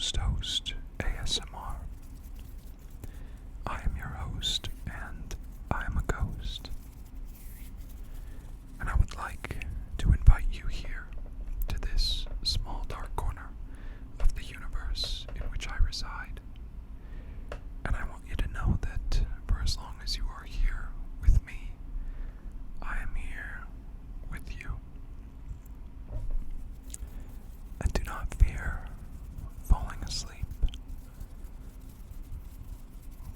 Ghost Host ASMR. I am your host, and I am a ghost. And I would like to invite you here to this small dark corner of the universe in which I reside. And I want you to know that for as long as you are here with me, I am here with you. And do not fear falling asleep,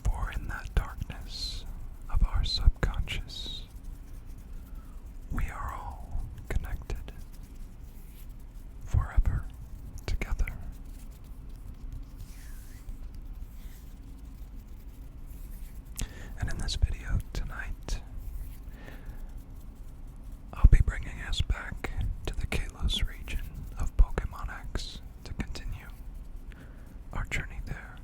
for in that darkness of our subconscious, we are all connected forever together. And in this video tonight, I'll be bringing us back to the Kalos region of Pokemon X to continue our journey there.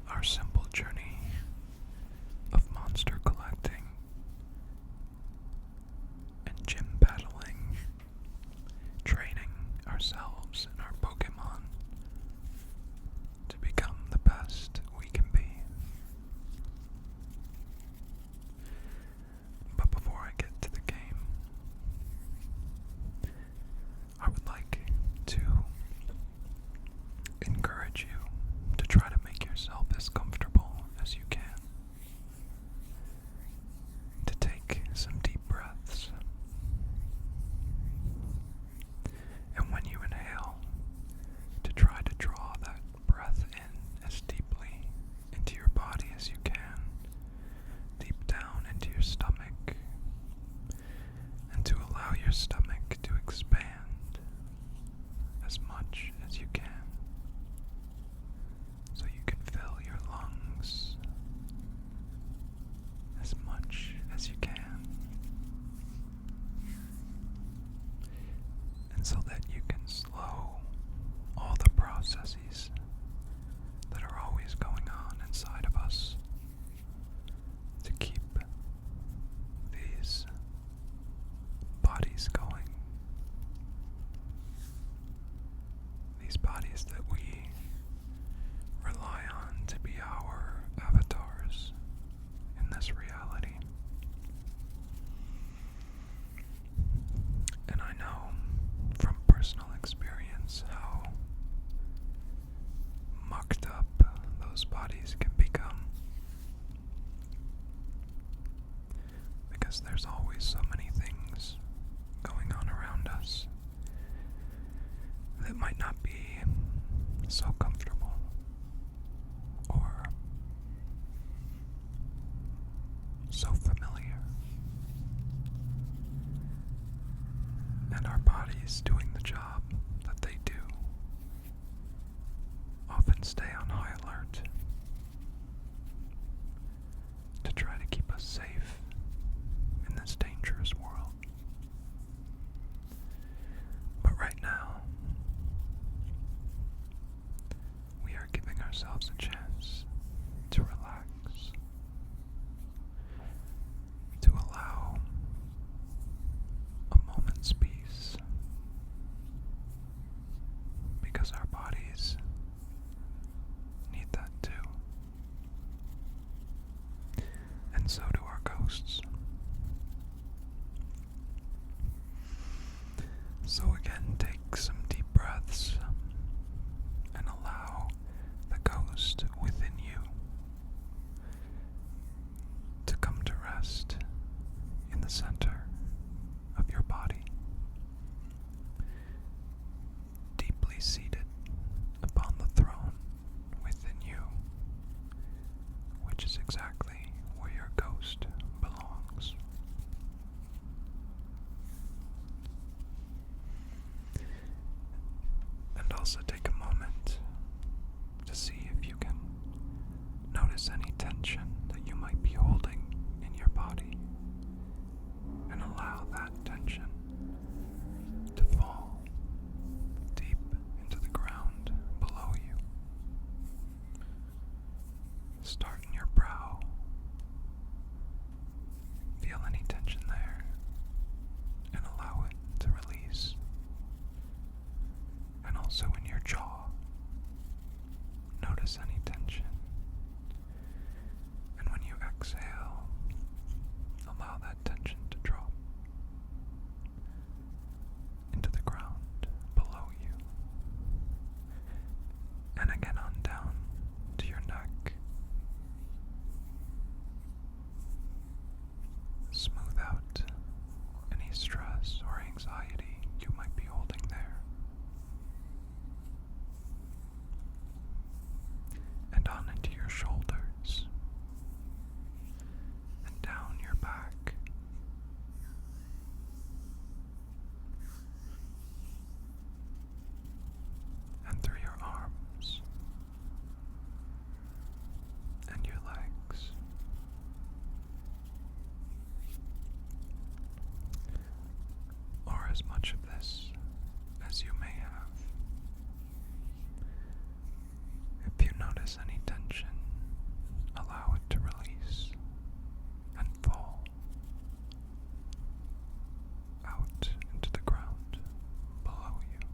Our simple journey of monster collecting and gym battling, training ourselves and our Pokemon to become the best we can be. But before I get to the game, I would like to encourage you to try to make yourself as comfortable as you can. To take some deep breaths. And when you inhale, to try to draw that breath in as deeply into your body as you can, deep down into your stomach, and to allow your stomach to expand as much as you can, so you can fill your lungs as much as you can, and so that you can slow all the processes that are always going on inside of us to keep these bodies going. These bodies that we rely on to be our avatars in this reality. And I know from personal experience how mucked up those bodies can become, because there's always so many things going on around us that might not be so comfortable or so familiar. And our bodies doing the job that they do often stay on high alert to try to keep us safe in this dangerous world. But right now, we are giving ourselves a chance to relax, to allow a moment's peace, because our bodies need that too. And so do our ghosts. So again, take some deep breaths and allow the ghost notice any tension. And when you exhale, allow that tension to drop into the ground below you. And again on down to your neck. Smooth out any stress or anxiety you might be holding there. And on into your shoulders, and down your back, and through your arms, and your legs. Or as much of this as you may have. If you notice any tension, allow it to release and fall out into the ground below you.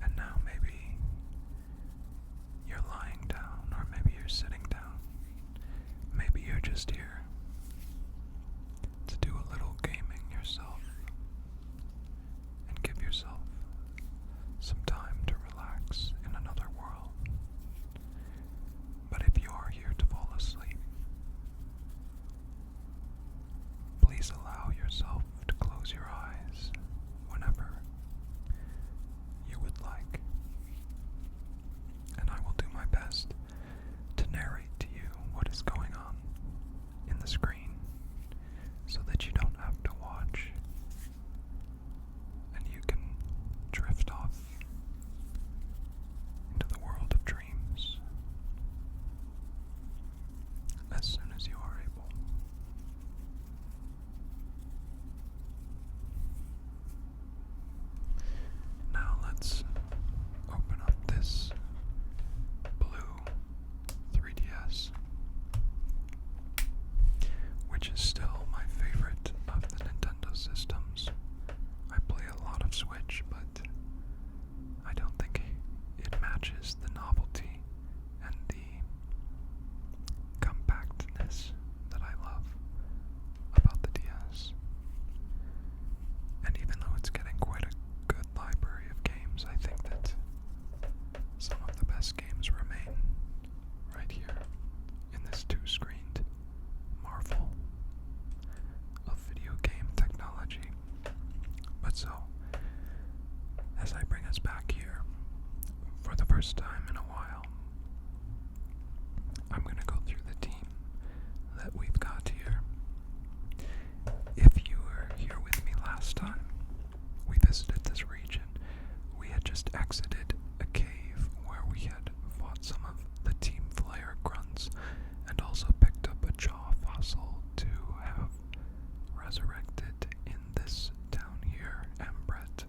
And now maybe you're lying down, or maybe you're sitting down. Maybe you're just here to do a little gaming yourself and give yourself some time to relax in another world. But if you are here to fall asleep, please allow yourself to close your eyes whenever you would like. And I will do my best to narrate to you what is going on in the screen so that you don't have to watch and you can drift off into the world of dreams as soon as you are able. Now let's open up this blue 3DS, which is still my favorite of the Nintendo systems. I play a lot of Switch, but I don't think it matches the novelty and the compactness that I love about the DS. And even though it's getting quite a good library of games, I think that some of the best games remain right here in this two-screened marvel of video game technology. But so, as I bring us back here for the first time in a while, I'm going to go through the team that we've got here. If you were here with me last time we visited this region, we had just exited a cave where we had fought some of the Team Flare grunts and also picked up a jaw fossil to have resurrected in this town here, Embret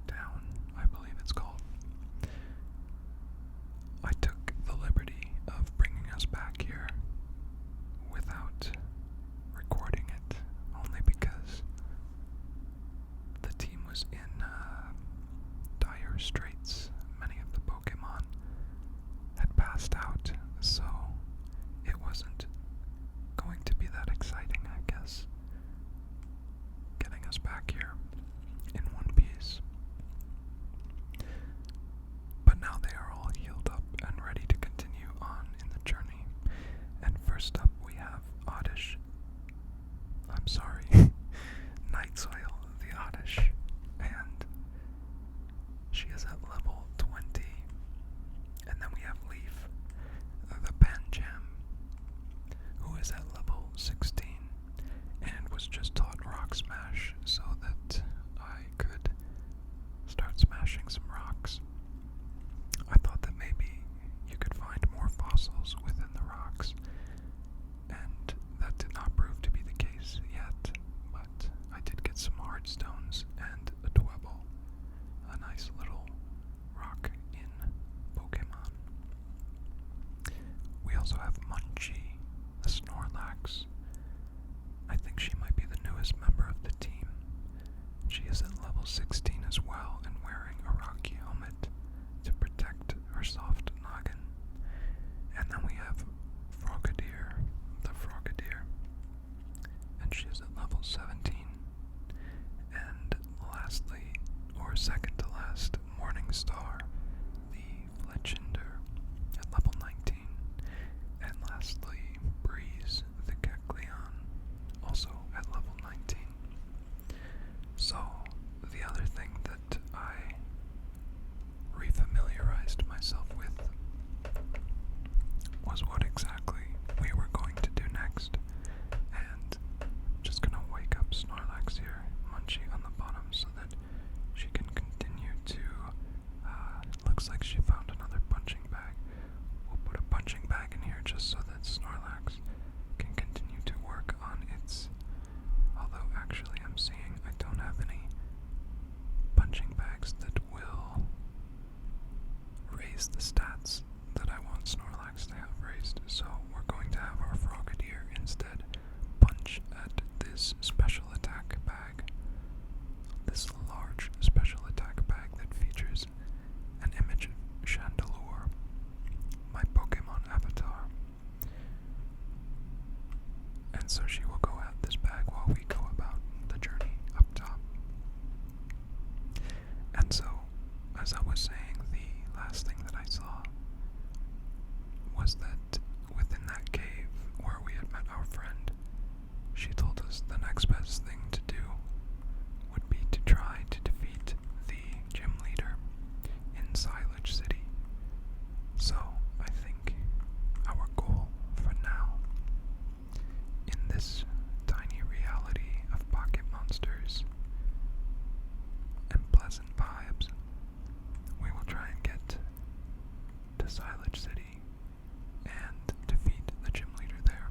Town, I believe it's called. I took the liberty of bringing us back here without recording it, only because the team was in dire straits. Many of the Pokemon had passed out, so it wasn't going to be that exciting, I guess, getting us back here in one piece. But now they are all healed up and ready to continue on in the journey. And first up we have Night Soil, the Oddish, and she is at level 20. And then we have Leaf, the Panjam, who is at level 16 and was just taught Rock Smash so that I could start smashing some rocks. I thought that maybe you could find more fossils within the rocks, and that did not prove to be the case yet, but I did get some hard stones and a Dwebble, a nice little rock in Pokemon. We also have Munchie, a Snorlax. I think she might be the newest member of the team, as I was saying, the last thing that I saw was that within that cave where we had met our friend, she told us the next best thing to do would be to try to defeat the gym leader in Cyllage City. So, I think our goal for now, in this tiny reality of pocket monsters and pleasant vibes, we will try and get to Cyllage City and defeat the gym leader there.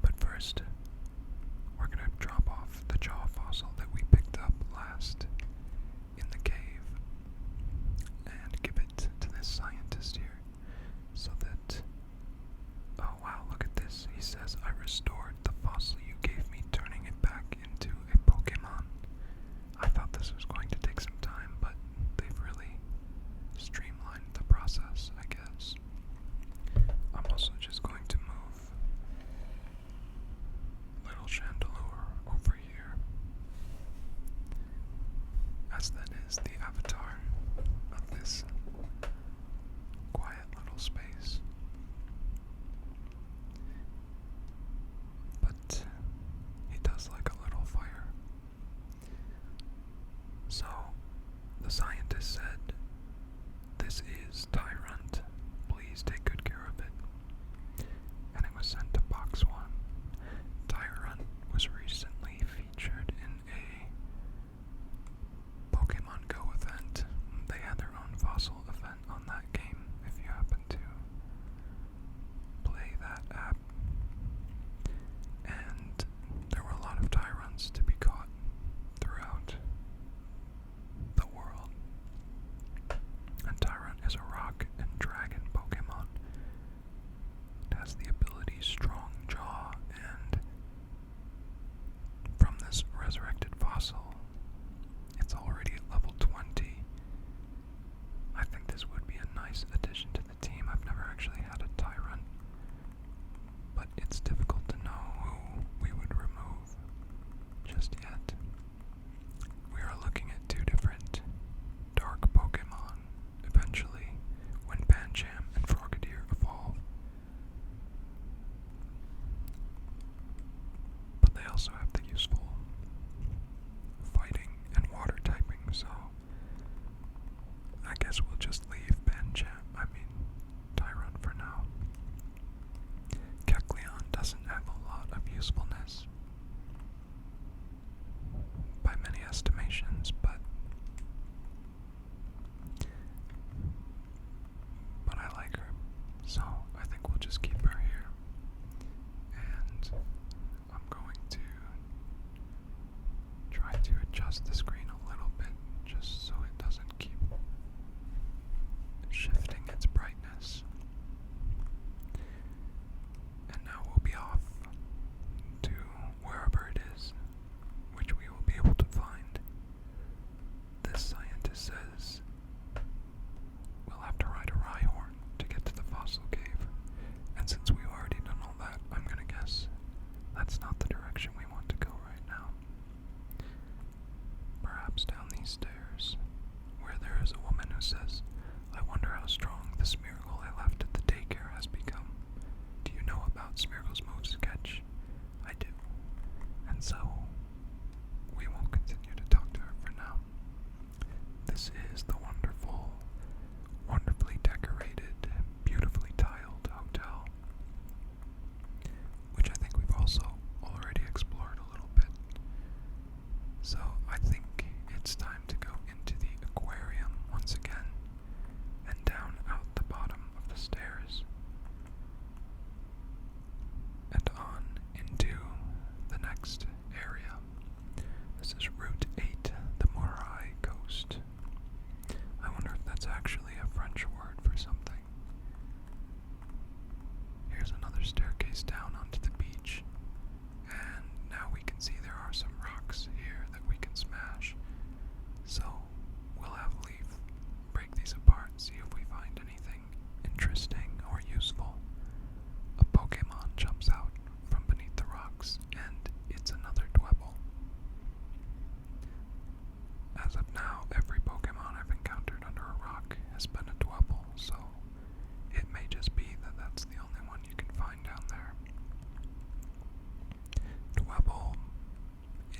But first, we're gonna drop off the jaw fossil that we picked up last in the cave and give it to this scientist here so that, oh wow, look at this. He says, I restored the fossil you gave me, turning it back into a Pokemon. I thought this was going to take some time, but they've really streamlined the process, I guess. I'm also just going to move little Chandelure over here, as that is the avatar of this quiet little space. But he does like a little fire. So, the scientist said, this is Tyrant. Please take good care of it. And it was sent to Box 1. Tyrant was recently featured in a Pokemon Go event. They had their own fossil event on that game, if you happen to play that app. And there were a lot of Tyrants to be caught throughout the world. And Tyrant is a rock and dragon Pokemon. It has the ability Strong Jaw, and from this resurrected fossil, it's already at level 20. I think this would be a nice addition to the team. I've never actually had a Tyrant, but it's difficult to know who we would remove just yet. We are looking at two different dark Pokemon eventually when Pancham and Frogadier evolve. But they also have the useful fighting and water typing, so I guess we'll just leave Tyrant for now. Kecleon doesn't have a lot of usefulness by many estimations, but I like her, so I think we'll just keep her here. And I'm going to try to adjust the screen a little bit just so it doesn't keep shifting its brightness. And now we'll be off to wherever it is, which we will be able to find. This scientist says we'll have to ride a Rhyhorn to get to the fossil cave. And since we've already done all that, I'm gonna guess that's not the direction we want to go right now. Perhaps down these stairs, where there is a woman who says, I wonder how strong the Smeargle I left at the daycare has become. Do you know about Smeargle's move sketch? I do. And so, we won't continue to talk to her for now. This is the wonderfully decorated, beautifully tiled hotel, which I think we've also already explored a little bit. So I think it's time to go into the aquarium once again and down out the bottom of the stairs and on into the next area. This is Route 8, the Morai Coast. I wonder if that's actually a French word for something. Here's another staircase down onto the beach, and now we can see there are some rocks here that we can smash. so it may just be that that's the only one you can find down there. Dwebble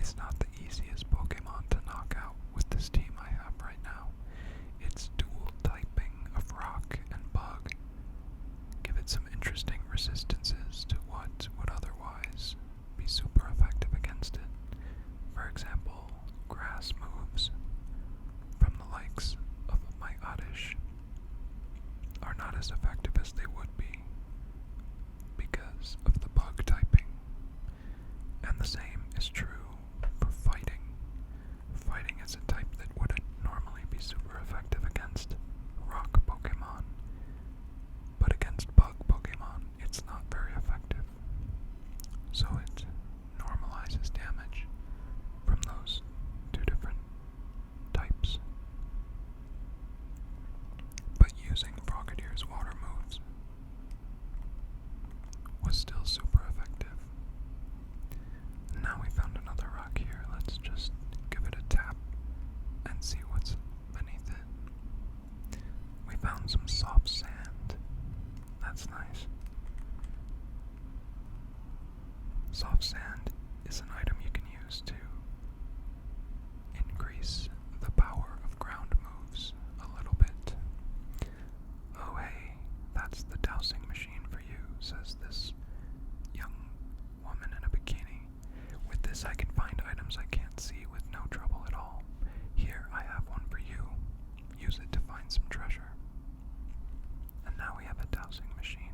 is not the easiest Pokemon to knock out with this team I have right now. Its dual typing of rock and bug give it some interesting resistances to what would otherwise be super effective against it. For example, grass moves from the likes of my Oddish are not as effective as they would be because of the bug typing. And the same is true for fighting. Fighting is a type that wouldn't normally be super effective against rock Pokemon, but against bug Pokemon, it's not very effective. So it normalizes damage from those two different types. But using Frogadier's water moves was still super effective. Now we found another rock here. Let's just give it a tap and see what's beneath it. We found some soft sand. That's nice. Soft sand is an item you can use to increase the power of ground moves a little bit. Oh hey, that's the dowsing machine for you, says this young woman in a bikini. With this I can find items I can't see with no trouble at all. Here, I have one for you. Use it to find some treasure. And now we have a dowsing machine.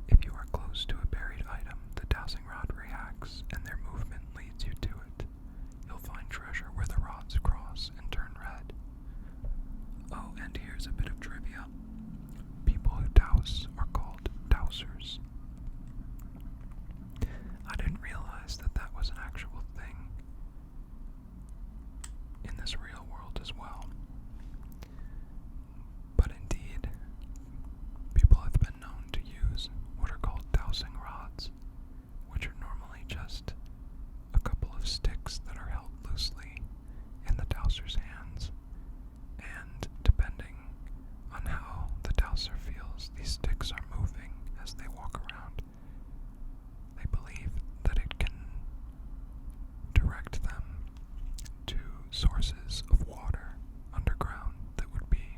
If you are close to a buried item, the dowsing rod reacts, and their movement leads you to it. You'll find treasure where the rods cross and turn red. Oh, and here's a bit of trivia. People who douse are called dowsers. I didn't realize that that was an actual thing in this real world as well. But indeed, people have been known to use what are called dowsing rods, which are normally just a couple of sticks that are held loosely in the dowser's hands. And depending on how the dowser feels, these sticks are moving as they walk around. They believe that it can direct them to sources of water underground that would be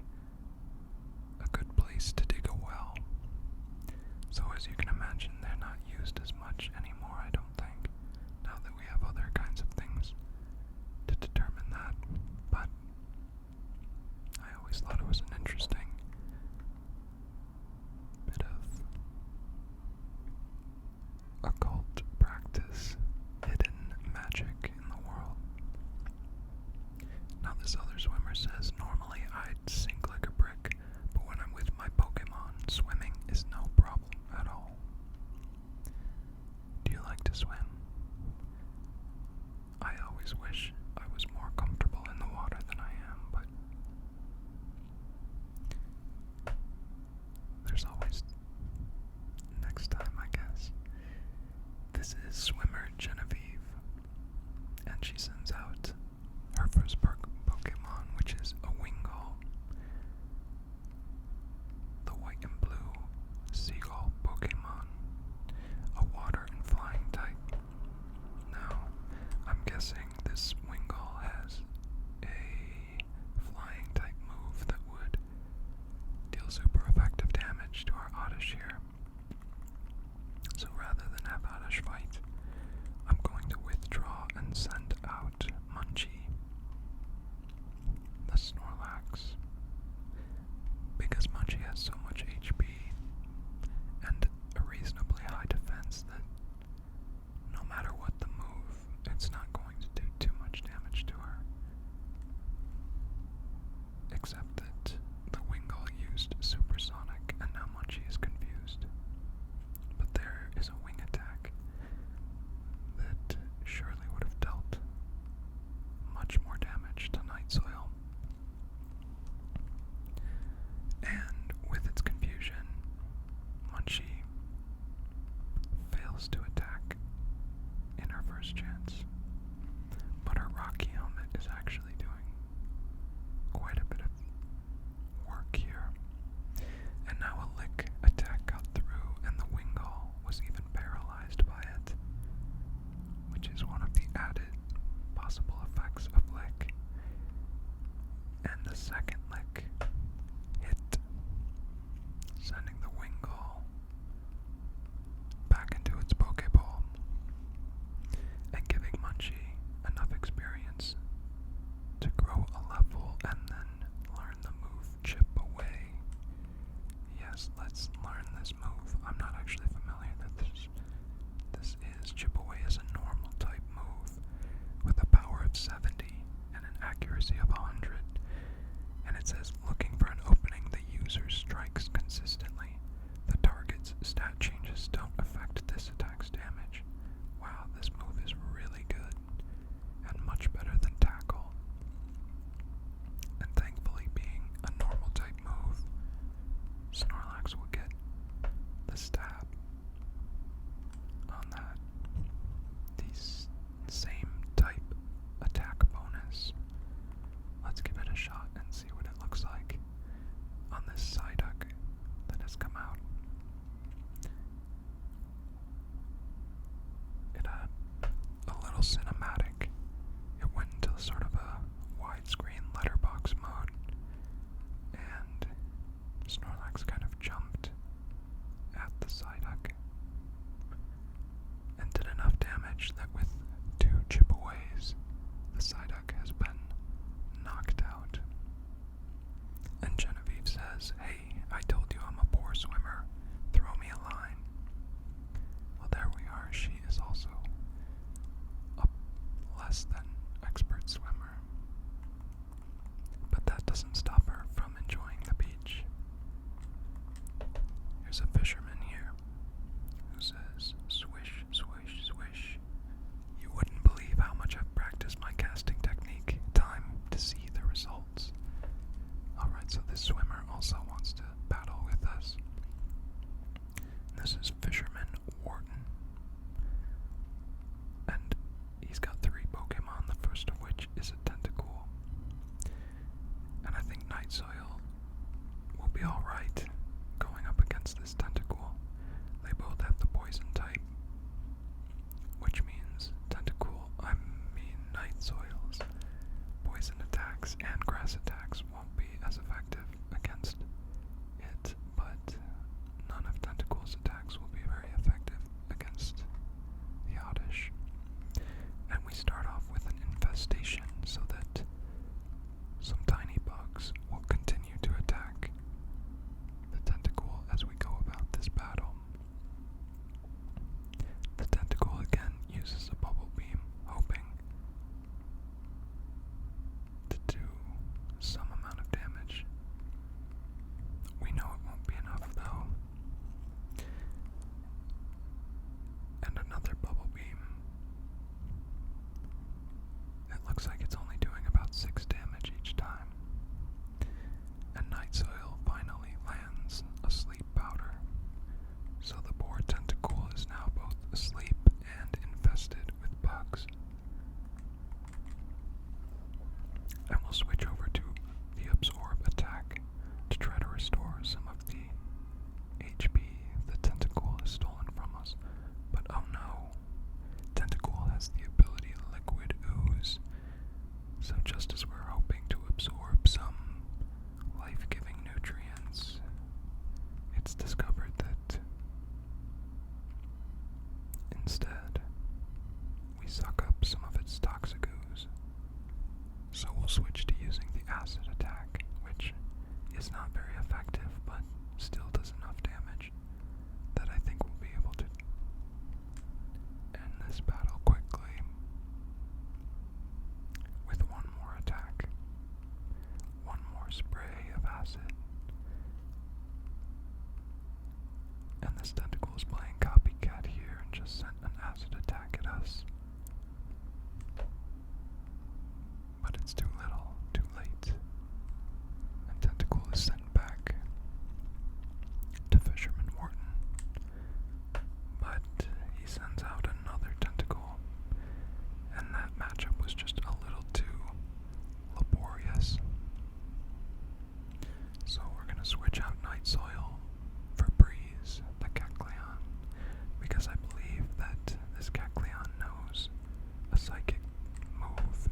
a good place to dig a well. So as you can imagine, they're not used as much anymore, I don't think, now that we have other kinds of things to determine that. But I always thought it was an interesting bit of occult practice, hidden magic in the world. Now this other swimmer says, normally I'd sink like a brick, but when I'm with my Pokemon, swimming is no problem at all. Do you like to swim? I always wish I was more comfortable in the water than I am, but there's always next time, I guess. This is swimmer Genevieve, and she sends out her first Pokemon, which is a Wingull, the white and blue seagull Pokemon, a water and flying type. Now, I'm guessing this Wingull has a flying type move that would deal super effective damage to our Oddish here. So rather than have Oddish fight, I'm going to withdraw and send out Munchie, the Snorlax, because Munchie has so much HP and a reasonably high defense that no matter what the move, it's not going to do too much damage to her. Except that the Wingull used Supersonic, and now Munchie is confused. But there is a wing attack that surely would have dealt much more damage to Night Soil. And with its confusion, Munchie fails to attack in her first chance. But her Rocky Helmet is actually doing quite a bit of possible effects of lick. And the second lick hit, sending the Wingull back into its Pokeball and giving Munchie enough experience to grow a level and then learn the move Chip Away. Yes, let's learn this move. I'm not actually familiar that this is. Chip Away is a normal type move with a power of 70 and an accuracy of 100. And it says, looking for an opening, the user strikes consistently. The target's stat changes don't affect this attack's damage. Wow, this move is really good and much better than Tackle. And thankfully, being a normal type move, Snorlax will get the stab on that. The same type attack bonus. Let's give it a shot and see what it looks like on this Psyduck that has come out. It had a little cinematic. It went into sort of a widescreen letterbox mode, and Snorlax kind of jumped at the Psyduck and did enough damage that with 2 Chip Aways, the Psyduck has been knocked out. And Genevieve says, "Hey, I told you I'm a poor swimmer. Throw me a line." Well, there we are. She is also a less than expert swimmer. But that doesn't stop her from enjoying the beach. Here's a fisherman here who says, "Swish, swish, swish. You wouldn't believe how much I've practiced my casting technique. Time to see the results." Alright, so this swimmer also wants to battle with us. This is Fisherman Wharton. And he's got 3 Pokemon, the first of which is a Tentacool. And I think Night Soil will be alright going up against this Tentacool. They both have the poison type, which means Night Soil's poison attacks and grass attacks won't be as effective against it, but none of Tentacool's attacks will be very effective against the Oddish. And we start off with an infestation so that some tiny bugs will continue to attack the Tentacool as we go about this battle. The Tentacool again uses a Bubble Beam, hoping to do some amount of damage. We know it won't be enough though. And another Bubble Beam. It looks like it's only doing about 6 damage each time. And Night Soil finally lands a Sleep Powder. So the poor Tentacool is now both asleep and infested with bugs. And we'll switch over to the Absorb attack to try to restore some of the HP the Tentacool has stolen from us. But oh no, Tentacool has the ability Liquid Ooze. So just as we're hoping to absorb some life-giving nutrients, it's discovered that instead we suck up some of its toxic ooze. So we'll switch to using the Acid attack, which is not very effective, but still does enough damage that I think we'll be able to end this battle quickly with one more attack, one more spray of acid. And this Tentacool is playing copycat here and just sent an acid attack at us. But it's too little, too late. And Tentacool is sent back to Fisherman Wharton. But he sends out another Tentacool, and that matchup was just a little too laborious. So we're gonna switch out Night Soil for Breeze, the Kecleon, because I believe that this Kecleon knows a psychic move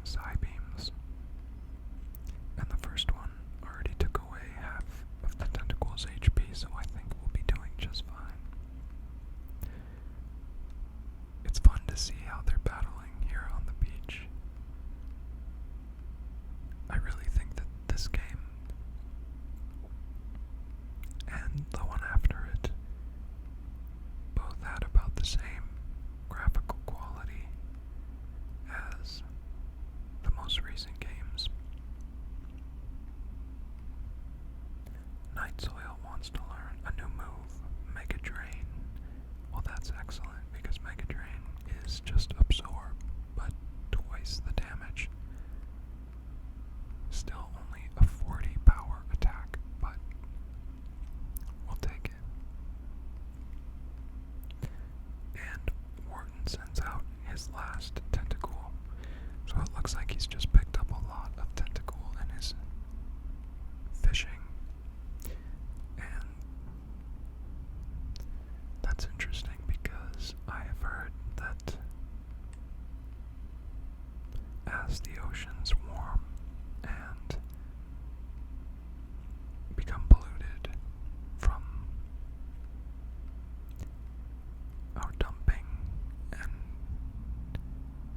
psi beams. And the first one already took away half of the tentacle's HP, so I think we'll be doing just fine. It's fun to see how they're battling here on the beach. I really think that this game and the one after it both had about the same graphical quality as the most recent games. Night Soil wants to learn a new move, Mega Drain. Well, that's excellent because Mega Drain is just absorb, but twice the damage. Still only a 40 power attack, but we'll take it. And Wharton sends out his last tentacle. So it looks like he's just picked up a lot of tentacle in his fishing. And that's interesting because I have heard that as the oceans warm and become polluted from our dumping, and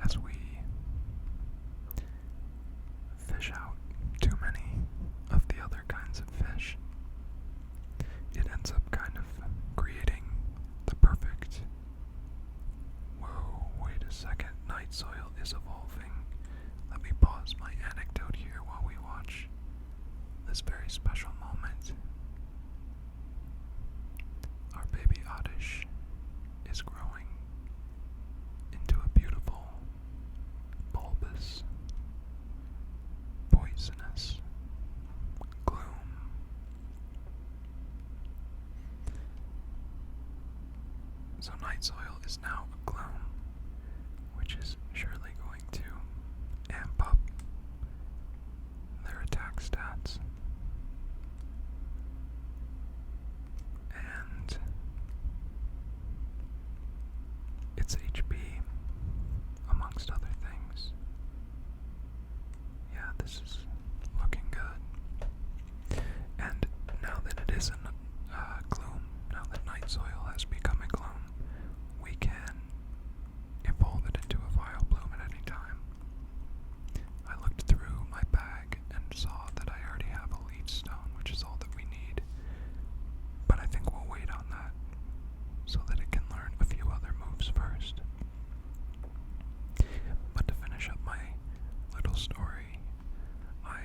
as we fish out too many of the other kinds of fish, it ends up kind of creating the perfect... Whoa, wait a second, Night Soil is evolving. Let me pause my anecdote here while we watch this very special moment. Our baby Oddish is growing into a beautiful, bulbous, poisonous gloom. So Night Soil is now a gloom, which is surely going to amp up their attack stats. And its HP, amongst other things. Yeah, this is looking good. And now that it is in gloom, now that Night Soil has become a gloom, we can evolve it into a Vile Bloom at any time. I looked through my bag and saw that I already have a Leech Stone, which is all that we need. But I think we'll wait on that so that it can learn a few other moves first. But to finish up my little story, I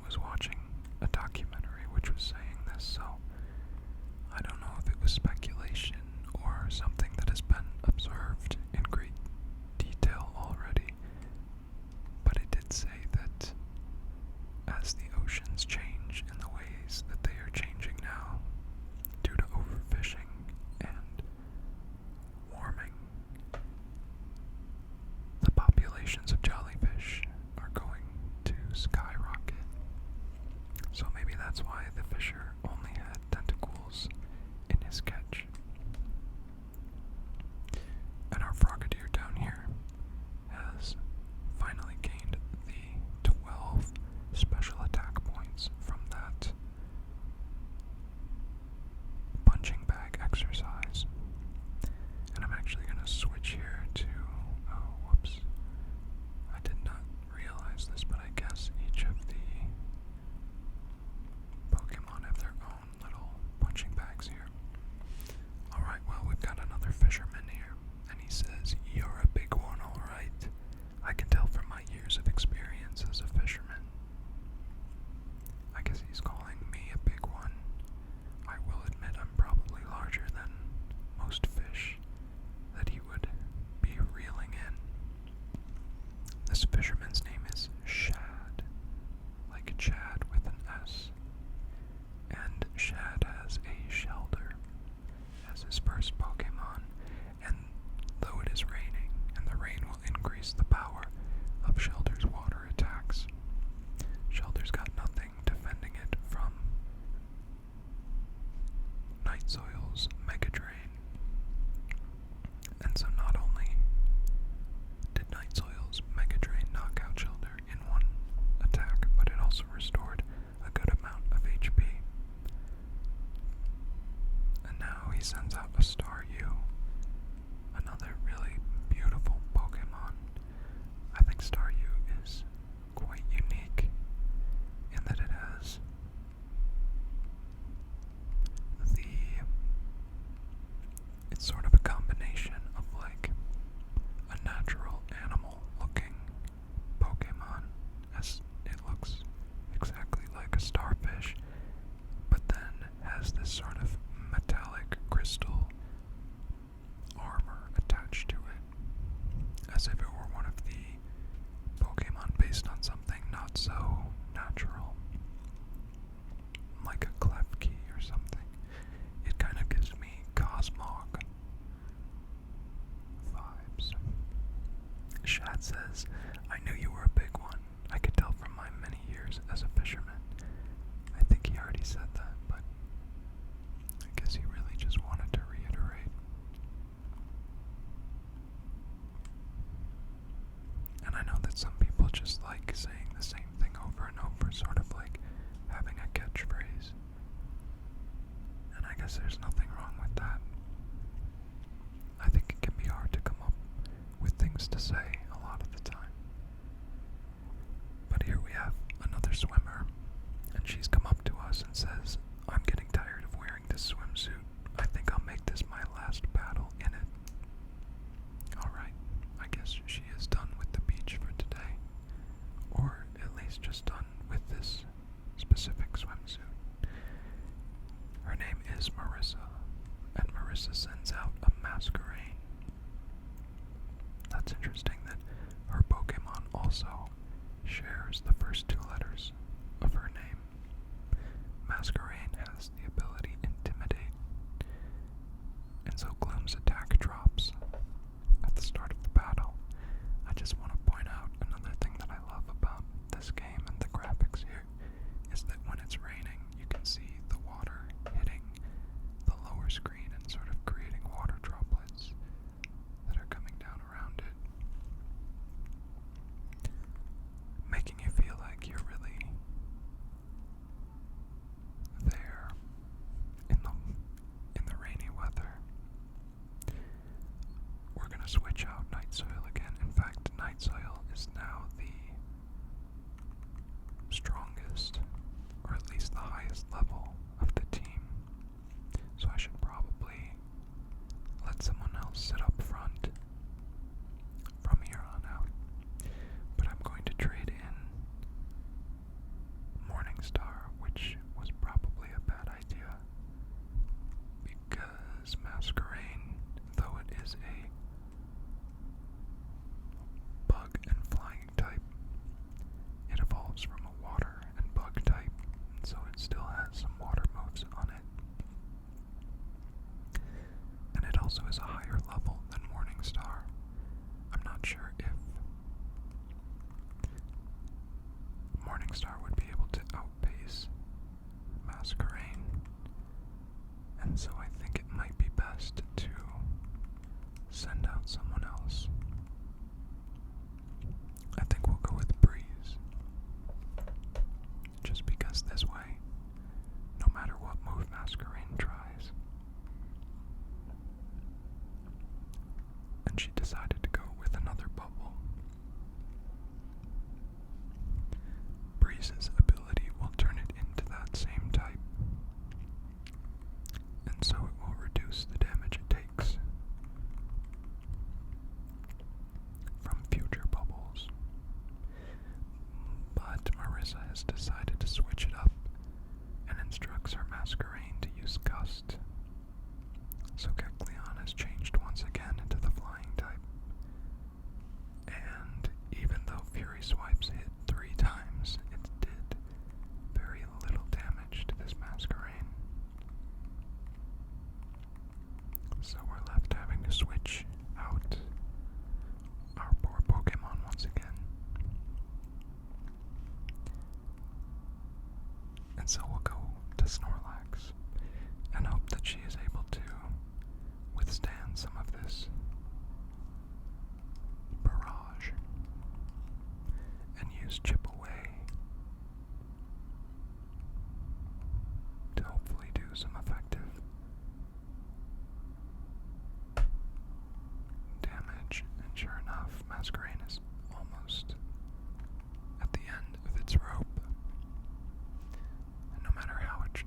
was watching a documentary which was saying this, so I don't know if it was speculation or something that has been observed in great detail already, but it did say that as the oceans change in the ways that they are changing now due to overfishing and warming, the populations of jellyfish are going to skyrocket. So maybe that's why the fisher only had tentacles in his catch. And our frogadier down here has finally gained the 12 special attack points from that punching bag exercise. And I'm actually going to switch here to... Oh, whoops. I did not realize this, but I guess each of the Pokemon have their own little punching bags here. Alright, well, we've got another fisherman here, and he says, "You're a big one, alright. I can tell from my years of experience as a fisherman." I guess he's calling me a big one. I will admit I'm probably larger than most fish that he would be reeling in. This fisherman's name is Shad, like Chad with an S. And Shad has a Shelter as his first Pokemon, and though it is raining, and the rain will increase the power of Shelter's water attacks, Shelter's got nothing defending it from Night Soil's Mega Drain. And so not only did Night Soil's Mega Drain knock that says, "I knew you were a big one. I could tell from my many years as a fisherman." I think he already said that, but I guess he really just wanted to reiterate. And I know that some people just like saying the same thing over and over, sort of like having a catchphrase. And I guess there's nothing wrong with that. I think it can be hard to come up with things to say a lot of the time. But here we have another swimmer, and she's come up to us and says, "I'm getting tired of wearing this swimsuit. I think I'll make this my last paddle in it." Alright, I guess she is done with the beach for today. Or at least just done with this specific swimsuit. Her name is Marissa, and Marissa sends out a masquerade. That's interesting that her Pokemon also shares the first two letters of her name. Masquerade has the ability Intimidate, and so Gloom's attack drops at the start of the battle. I just want to point out another thing that I love about this game and the graphics here is that when it's raining, you can see the water hitting the lower screen and sort of creating water droplets that are coming down around it, making you feel like you're really there in the rainy weather. We're gonna switch out Night Soil again. In fact, Night Soil is now the strongest, or at least the highest level of the team. So I should probably let someone else sit up front from here on out. But I'm going to trade in Morningstar, which was probably a bad idea, because Masquerade, though it is a bug and flying type, it evolves from a water and bug type, and so it still has some water moves on it. And it also is a higher level than Morningstar. I'm not sure if Morningstar would be able to outpace Masquerade, and so I think it might be best to send out someone else. I think we'll go with Breeze, just because this way, no matter what move Masquerade tries. And she decided to go with another bubble. Breeze's ability will turn it into that same type, and so it will reduce the damage it takes from future bubbles. But Marissa has decided to switch it up and instructs her Masquerade to use Gust. So Kecleon has changed once again into the flying type. And even though Fury Swipes hit 3 times, it did very little damage to this Masquerade. So we're left having to switch out our poor Pokemon once again. And so we'll go to Snorlax and hope that she is able to withstand some of this barrage and use Chip Away to hopefully do some effective damage. And sure enough, Masquerade is almost at the end of its rope. And no matter how it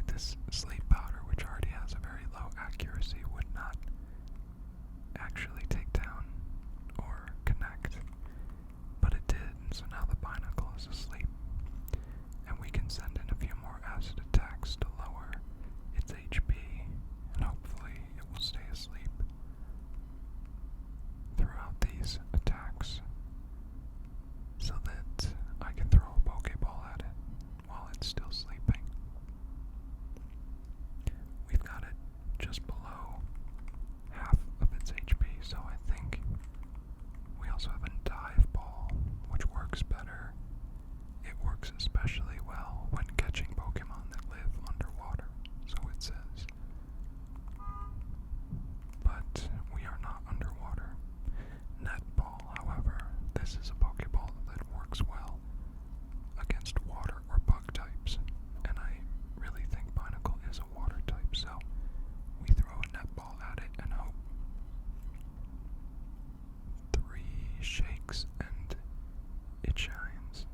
this sleep powder, which already has a very low accuracy, would not actually take down or connect, but it did, so now the binacle is asleep, and we can send in a few more acid attacks to lower its HP, and hopefully it will stay asleep throughout these attacks, so that I can throw a Pokeball at it while it's still sleeping. We've got it just below half of its HP, so I think we also have a dive ball, which works better. It works especially well when catching Pokemon that live underwater, so it says. But we are not underwater. Netball, however, this is a Pokeball that works well against water or bug types, and I really think Binacle is a water type, so we throw a netball at it and hope 3 shakes and it shines.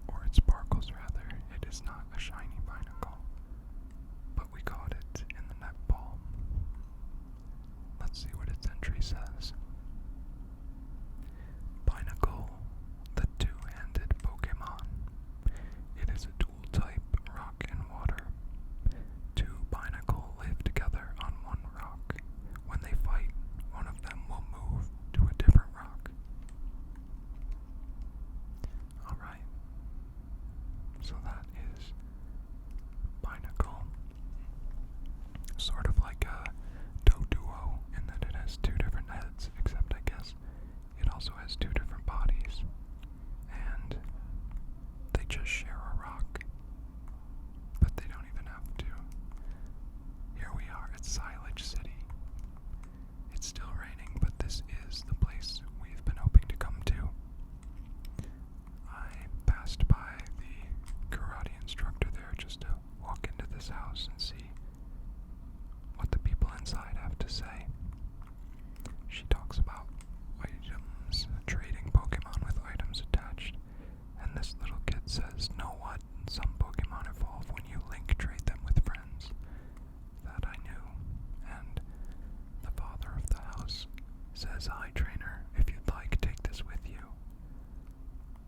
Or it sparkles, rather. It is not a shiny Binacle, but we caught it in the netball. Let's see what its entry says. Binacle, the two-handed Pokemon. It is a dual type, rock and water. 2 Binacle live together on one rock. When they fight, one of them will move to a different rock. Alright. So that is Binacle. Sort of like a Doduo in that it has 2 different heads, except I guess it also has 2 different bodies. And they just share a rock. But they don't even have to. Here we are at Cyllage City. It's still raining, but this is the place we've been hoping to come to. I passed by the karate instructor there just to walk into this house and see what the people inside have to say. She talks about items, trading Pokemon with items attached, and this little kid says, know what? Some Pokemon evolve when you link trade them with friends. That I knew. And the father of the house says, hi trainer, if you'd like, take this with you.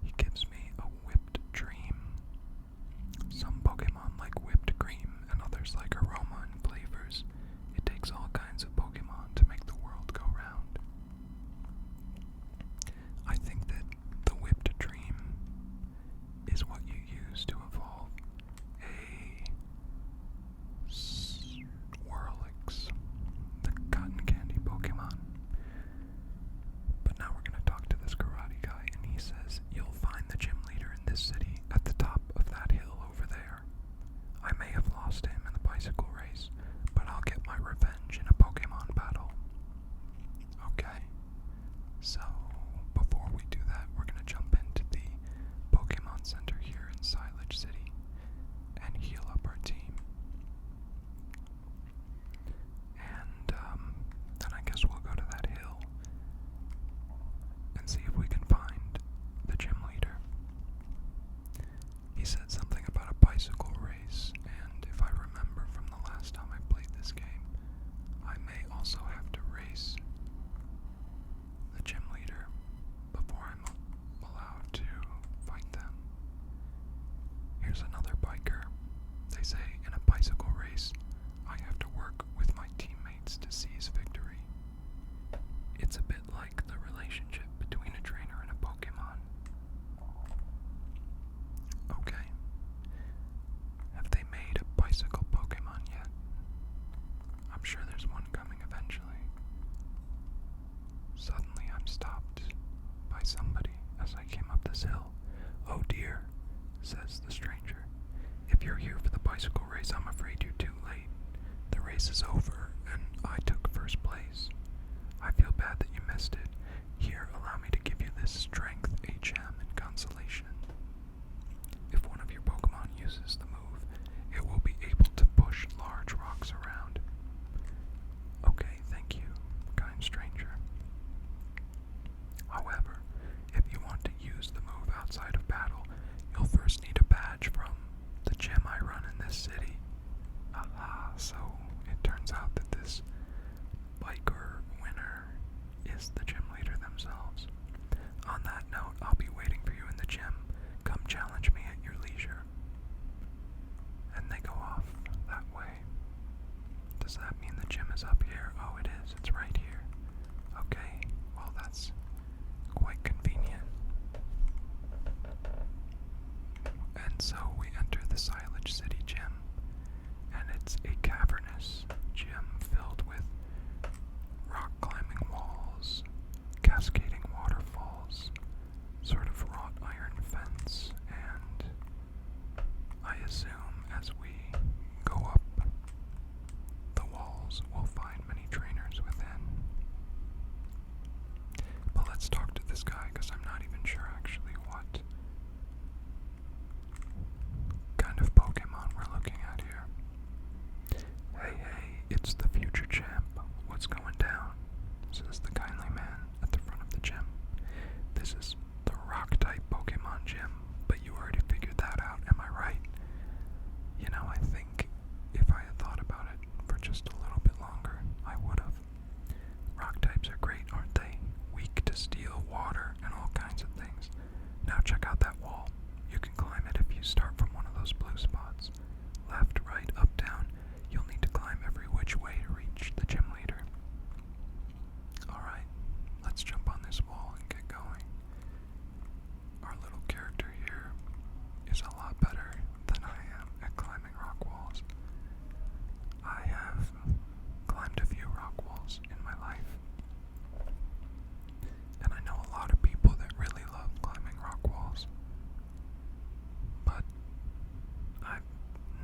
He gives me a whipped dream. Some Pokemon like whipped cream, and others like aroma and flavors. It takes all kinds of Pokemon to make the world go round. I think that the whipped dream is what you use to evolve a Swirlix, the cotton candy Pokemon. But now we're going to talk to this karate guy, and he says, you'll find the gym leader in this city at the top of that hill over there. I may have lost him in the bicycle race, but I'll get my revenge in a Pokemon battle. Okay, so before we do that, we're going to jump into the Pokemon Center here in Cyllage City and heal up our team. And then I guess we'll go to that hill and see if we can find the gym leader. He said something about a bicycle race, and if I remember from the last time I played this game, I may also have to race the gym leader before I'm allowed to fight them. Here's another biker. They say in a bicycle race, I have to work with my teammates to seize victory. It's a bit like the relationship between a trainer and a Pokemon. Okay. Have they made a bicycle Pokemon yet? I'm sure there's one coming eventually. Suddenly I'm stopped by somebody as I came up this hill. Oh dear, says the stranger. If you're here for the bicycle race, I'm afraid you're too late. The race is over, and I took first place. I feel bad that you missed it. Here, allow me to give you this strength HM in consolation. If one of your Pokemon uses the move, it will be able to push large rocks around. Okay, thank you, kind stranger. However, if you want to use the move outside of battle, you'll first need a badge from the gym I run in this city. does that mean the gym is up here? Oh, it is. It's right here. Okay, well that's quite convenient. And so we enter the Cyllage City gym, and it's a cavernous gym filled with rock climbing walls, cascading waterfalls, sort of wrought iron fence, and I assume as we go up the walls, we'll find many trainers within. But let's talk to this guy, because I'm not even sure actually what kind of Pokemon we're looking at here. Hey, it's the future champ. What's going down? Says the kindly man at the front of the gym. This is the rock-type Pokemon gym, but you already figured that out, am I right? You know, I think if I had thought about it for just a little bit longer, I would have. Rock types are great, aren't they? Weak to steel, water, and all kinds of things. Now check out that wall. You can climb it if you start from one of those blue spots. Left, right, up, down. You'll need to climb every which way to reach the gym leader. Alright, let's jump on this wall and get going. Our little character here is a lot better than I am at climbing rock walls. I have climbed a few rock walls in my life, and I know a lot of people that really love climbing rock walls, but I've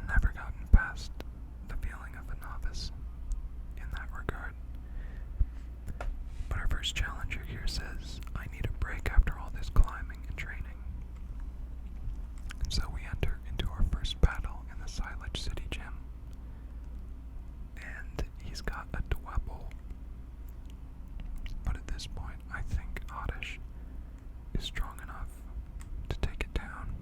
never gotten past the feeling of a novice in that regard. But our first challenger here says, I need a break after all this climbing and training. And so we enter into our first battle in the Cyllage City gym. And he's got a Dwebble. But at this point, I think Oddish is strong enough to take it down.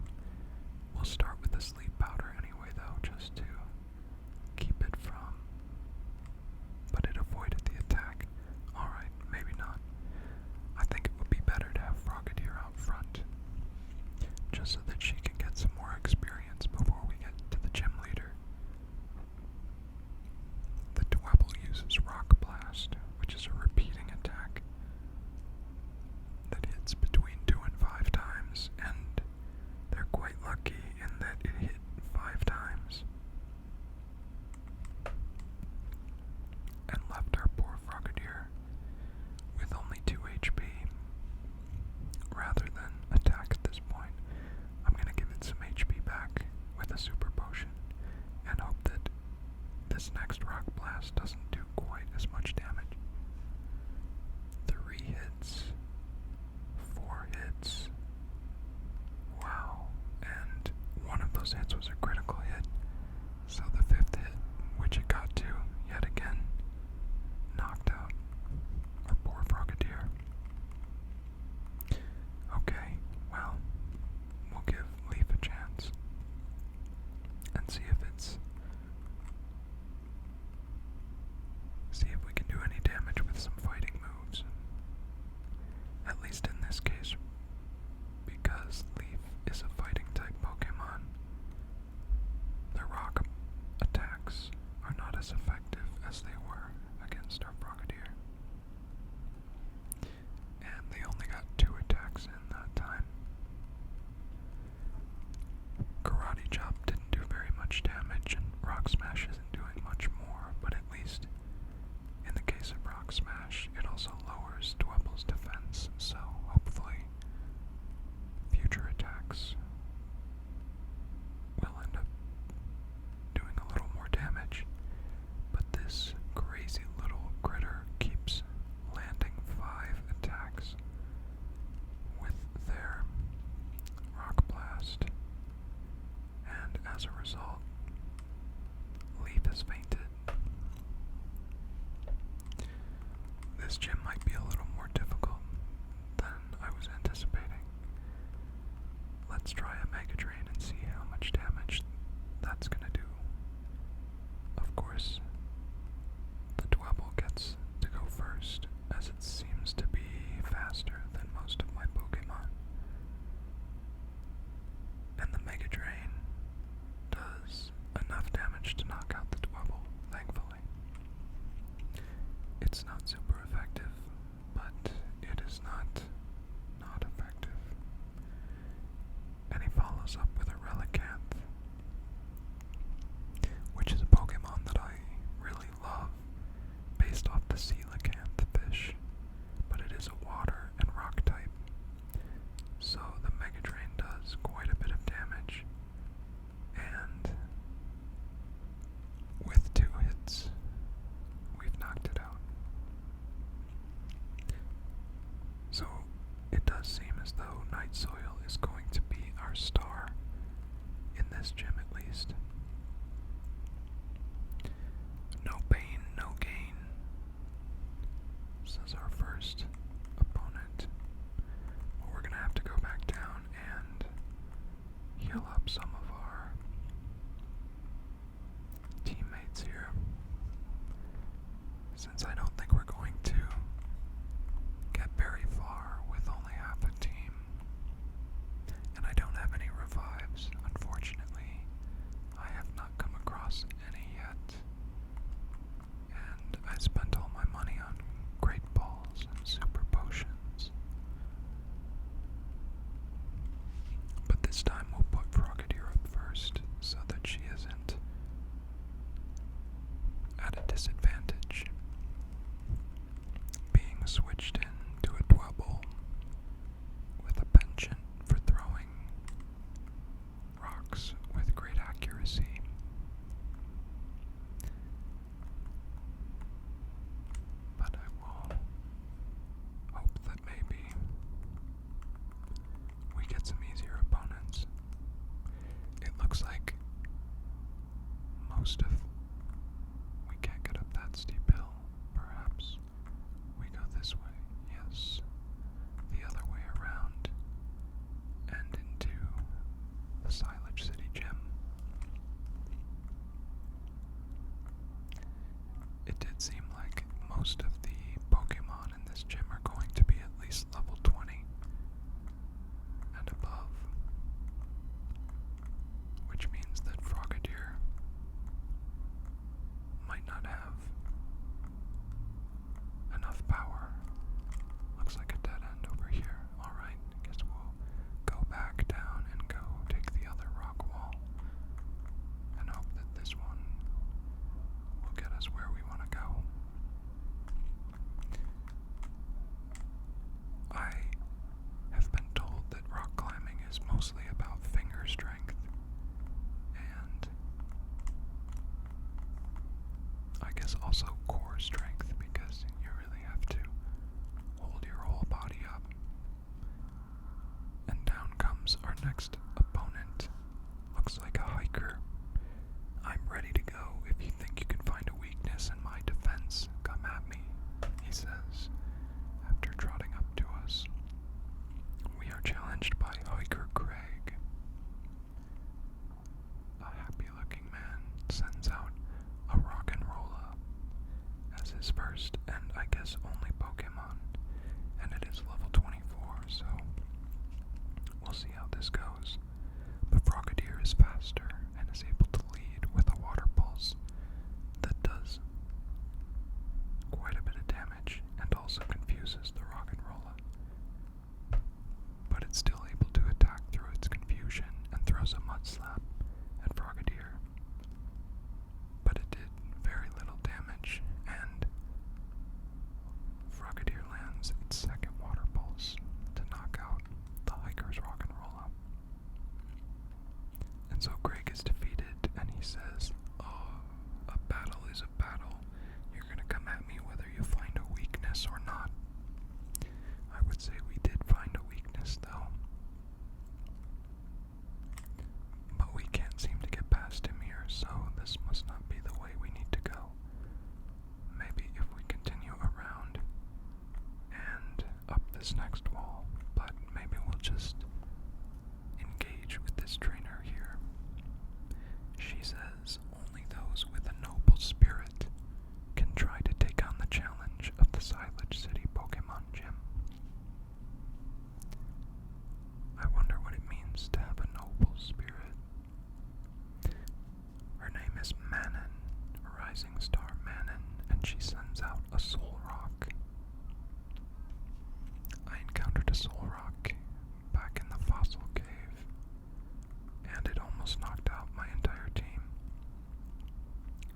We'll start with the sleep powder anyway, though, just to keep it from. But it avoided the attack. Alright, maybe not. I think it would be better to have Frogadier out front, just so that she can get some more experience before we get to the gym leader. The Dwebble uses Rock Blast, which is a repeating attack that hits between 2 and 5 times, and they're quite lucky in that it hit 5 times and left our poor Frogadier with only 2 HP. Rather than attack at this point, I'm going to give it some HP back with a super potion and hope that this next Rock Blast doesn't do quite as much damage. 3 hits, 4 hits, wow, and one of those hits was a critical hit, so the 5th hit, which it got to, yet again, knocked out our poor Frogadier. Okay, well, we'll give Leaf a chance and see if we can do any damage with some fighting moves. At least in this case, because Leaf is a fighting type Pokemon, the rock attacks are not as effective as they were against our Frogadier. And they only got 2 attacks in that time. Karate Chop didn't do very much damage, and Rock Smash isn't doing much more, but at least in the case of Rock Smash, it also lowers Dwebble's defense, so hopefully future attacks will end up doing a little more damage. But this crazy little critter keeps landing 5 attacks with their Rock Blast, and as a result, Leaf has fainted. This gym might be a little more difficult than I was anticipating. Let's try a Mega Drain and see how much damage that's gonna do. Of course, the Dwebble gets to go first, as it seems to be faster than most of my Pokemon. And the Mega Drain does enough damage to knock out the Dwebble, thankfully. It's not super effective, but it is not effective. And he follows up with a Relicanth, which is a Pokemon that I really love, based off the Coelacanth fish, but it is a water and rock type, so the Mega Drain does quite a bit of damage, and with 2 hits, we've knocked it out. So it does seem as though Night Soil is going to be our star, in this gym at least. No pain, no gain. This is our first opponent. Well, we're gonna have to go back down and heal up some of our teammates here, since I don't think we're going to get very far with only half a team. And I don't have any revives, unfortunately. I have not come across any yet. And I spent all my money on Great Balls and Super Potions. But this time we'll put Frogadier up first, so that she isn't at a disadvantage, being switched in to a Dwebble with a penchant for throwing rocks with great accuracy. But I will hope that maybe we get some easier opponents. It looks like we can't get up that steep hill. Perhaps we go this way. Yes, the other way around and into the Cyllage City gym. It did seem like most of the Pokemon in this gym are going to be at least level 20 and above, which means that Frogadier might not have enough power. Looks like a dead end over here. Alright, guess we'll go back down and go take the other rock wall and hope that this one will get us where we want to go. I have been told that rock climbing is mostly about finger strength, and I guess also core strength, because you really have to hold your whole body up. And down comes our next opponent. Looks like a hiker. I'm ready to go. If you think you can find a weakness in my defense, come at me, he says, after trotting up to us. We are challenged by Hiker Craig. A happy-looking man sends out a rock and rolla as his first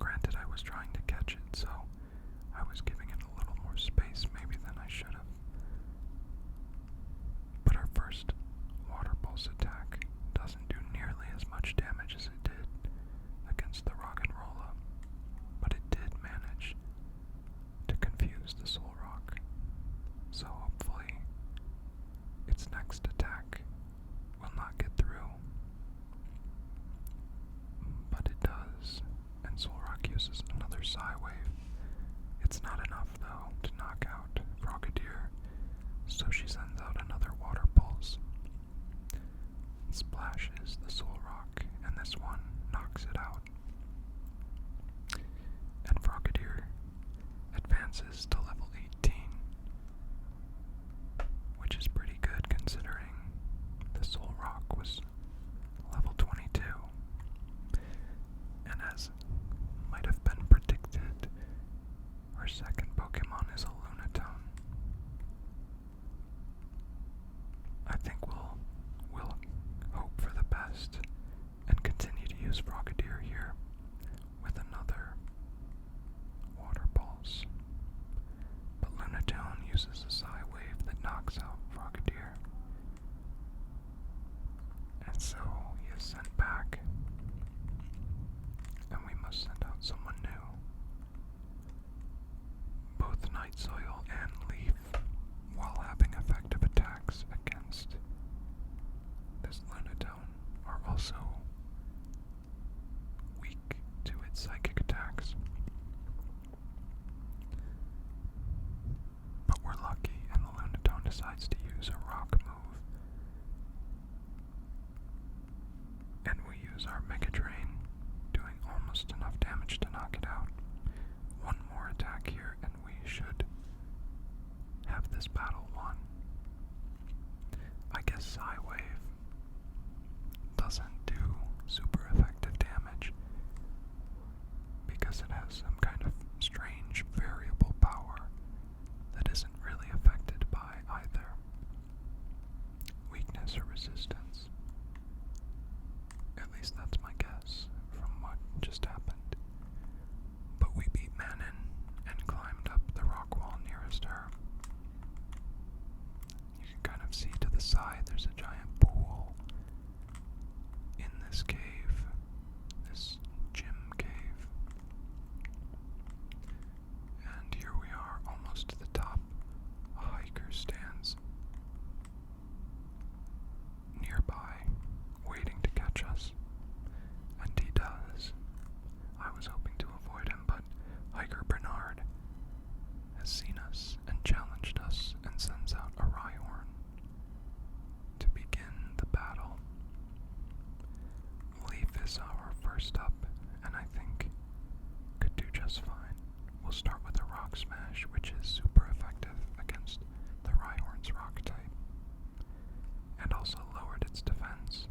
Granted, I was trying to catch it, so I was giving it a little more space maybe than I should have. But our first water pulse attack doesn't do nearly as much damage as it did against the rock and rolla, but it did manage to confuse the soul rock. So hopefully its next attack will not get through. But it does, and Soul Rock uses another Psy Wave. It's not enough, though, to knock out Frogadier, so she sends out another Water Pulse. Splashes the Soul Rock, and this one knocks it out. And Frogadier advances to level 18, which is pretty good considering the Soul Rock was level 22. And as might have been predicted, our second Pokemon is a Lunatone. I think we'll hope for the best and continue to use Frogadier here with another Water Pulse. But Lunatone uses a Psy Wave that knocks out Frogadier. And so he is sent back, and we must send out someone new. Both Night Soil and Leaf, while having effective attacks against this Lunatone, are also weak to its psychic attacks. But we're lucky, and the Lunatone decides to use a rock move. And we use our Mega Drain, doing almost enough damage to knock it out. One more attack here, and we should have this battle won. I guess Psy Wave doesn't do super effective damage because it has some kind of strange variable power that isn't really affected by either weakness or resistance. At least that's my guess from what just happened. But we beat Manon and climbed up the rock wall nearest her. You can kind of see to the side there's a giant pool in this cave, this gym cave. And here we are, almost to the top. A hiker stands nearby, waiting to catch us. And he does. I was hoping to avoid him, but Hiker Bernard has seen us and challenged us and sends out a Rhyhorn to begin the battle. Leaf is our first up, and I think could do just fine. We'll start with a Rock Smash, which is super effective against the Rhyhorn's Rock type, and also lowered its defense.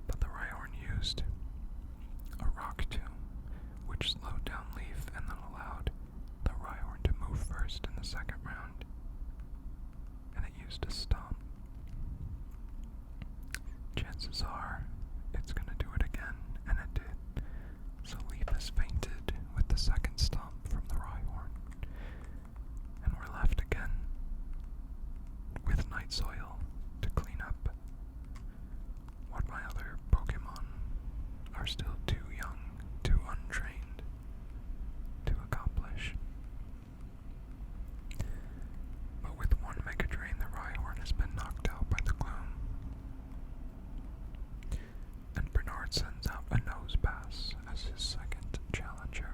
But the Rhyhorn used a Rock Tomb, which slowed down Leaf and then allowed the Rhyhorn to move first in the second round. And it used a Stomp. Chances are it's gonna do it again, and it did. So Leaf has fainted with the second Stomp from the Rhyhorn. And we're left again with Night Soil to clean up what my other Pokemon are still too young, too untrained to accomplish. But with one Mega Drain, the Rhyhorn has been knocked out by the Gloom. And Bernard sends out a Nose Pass as his second challenger.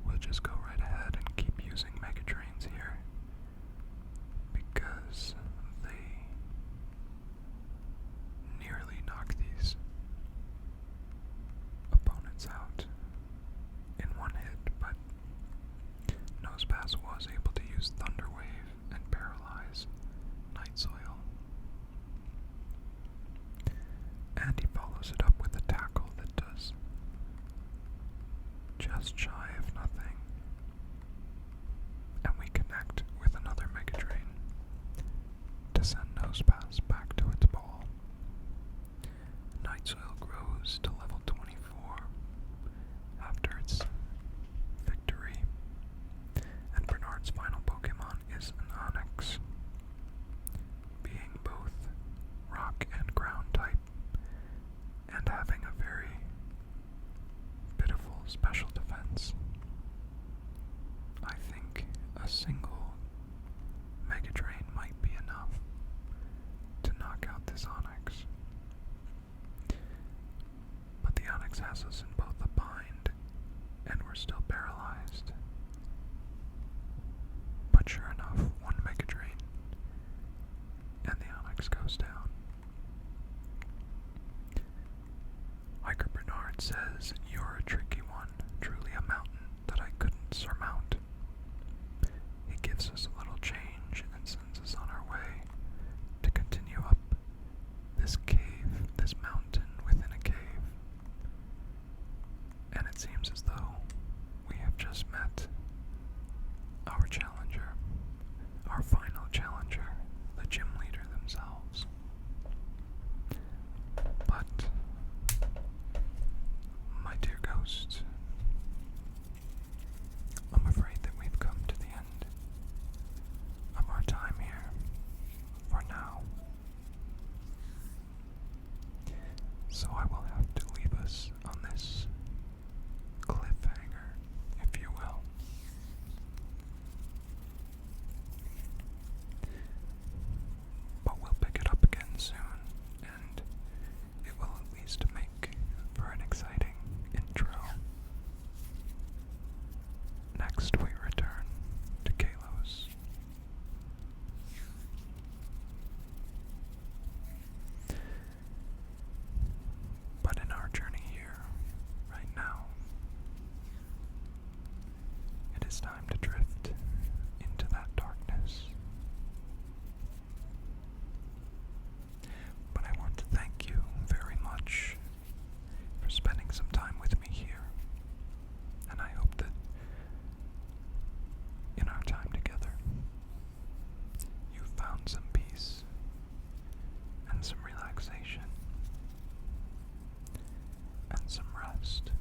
We'll just go right ahead and keep using Mega Drains here, because they nearly knock these opponents out in one hit, but Nosepass was able to use Thunder Wave and paralyze Night Soil. And he follows it up with a Tackle that does just shy of nothing. And we connect with another Mega Drain to send Nosepass back to its ball. Night Soil grows to level 24, special defense. I think a single Mega Drain might be enough to knock out this Onyx. But the Onyx has us in both a bind, and we're still paralyzed. But sure enough, one Mega Drain, and the Onyx goes down. Hiker Bernard says, "You're a tricky one, truly a mountain that I couldn't surmount." He gives us a little change and sends us on our way to continue up this cave, this mountain within a cave. And it seems as though we have just met our challenger, our final challenger, the gym leader themselves. But, my dear ghost, I'm afraid that we've come to the end of our time here for now. So I will have to leave us on this cliffhanger, if you will. But we'll pick it up again soon, and it will at least make for an exciting intro. Next we return to Kalos. But in our journey here, right now, it is time to drift into that darkness. But I want to thank you very much for spending some time with me here. And I hope that in our time together, you found some peace and some relaxation and some rest.